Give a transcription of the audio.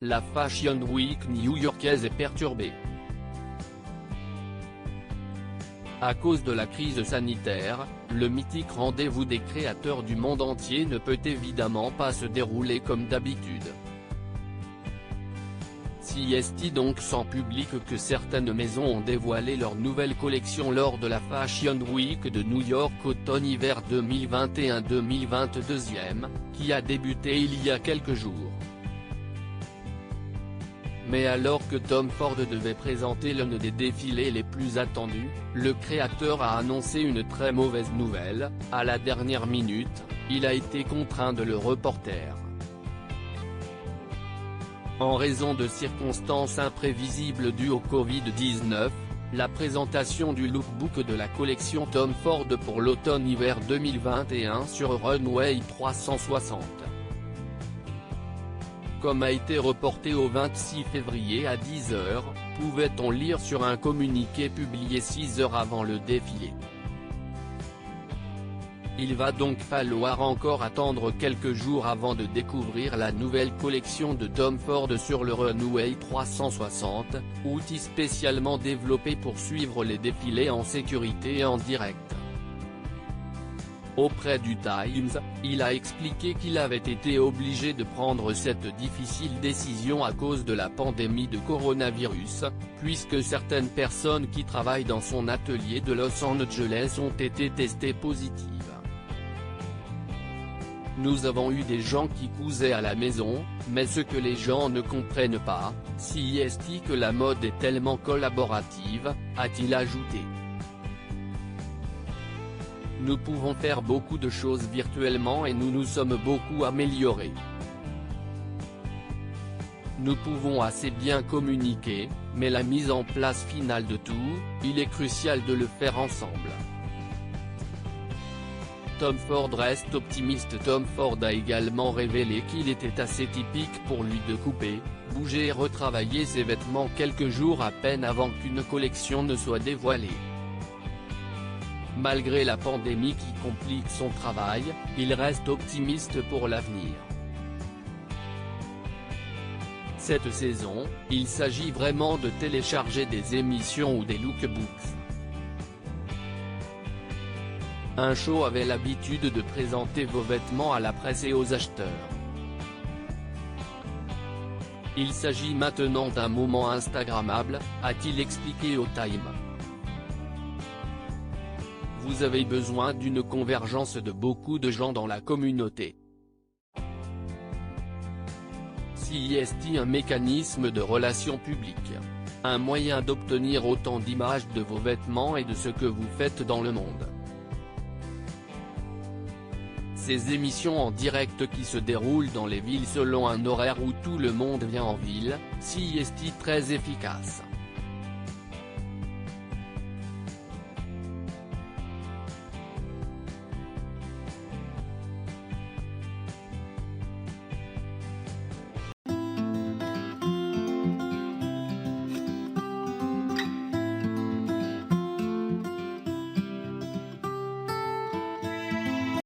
la Fashion Week new-yorkaise est perturbée. À cause de la crise sanitaire, le mythique rendez-vous des créateurs du monde entier ne peut évidemment pas se dérouler comme d'habitude. Si est donc sans public que certaines maisons ont dévoilé leur nouvelle collection lors de la Fashion Week de New York automne-hiver 2021-2022, qui a débuté il y a quelques jours. Mais alors que Tom Ford devait présenter l'un des défilés les plus attendus, le créateur a annoncé une très mauvaise nouvelle: à la dernière minute, il a été contraint de le reporter. En raison de circonstances imprévisibles dues au Covid-19, la présentation du lookbook de la collection Tom Ford pour l'automne-hiver 2021 sur Runway 360. Comme a été reporté au 26 février à 10 h, pouvait-on lire sur un communiqué publié 6 heures avant le défilé. Il va donc falloir encore attendre quelques jours avant de découvrir la nouvelle collection de Tom Ford sur le Runway 360, outil spécialement développé pour suivre les défilés en sécurité en direct. Auprès du Times, il a expliqué qu'il avait été obligé de prendre cette difficile décision à cause de la pandémie de coronavirus, puisque certaines personnes qui travaillent dans son atelier de Los Angeles ont été testées positives. Nous avons eu des gens qui cousaient à la maison, mais ce que les gens ne comprennent pas, c'est que la mode est tellement collaborative, a-t-il ajouté. Nous pouvons faire beaucoup de choses virtuellement et nous nous sommes beaucoup améliorés. Nous pouvons assez bien communiquer, mais la mise en place finale de tout, il est crucial de le faire ensemble. Tom Ford reste optimiste. Tom Ford a également révélé qu'il était assez typique pour lui de couper, bouger et retravailler ses vêtements quelques jours à peine avant qu'une collection ne soit dévoilée. Malgré la pandémie qui complique son travail, il reste optimiste pour l'avenir. Cette saison, il s'agit vraiment de télécharger des émissions ou des lookbooks. Un show avait l'habitude de présenter vos vêtements à la presse et aux acheteurs. Il s'agit maintenant d'un moment instagrammable, a-t-il expliqué au Time. Vous avez besoin d'une convergence de beaucoup de gens dans la communauté. C'est un mécanisme de relations publiques. Un moyen d'obtenir autant d'images de vos vêtements et de ce que vous faites dans le monde. Ces émissions en direct qui se déroulent dans les villes selon un horaire où tout le monde vient en ville, c'est très efficace.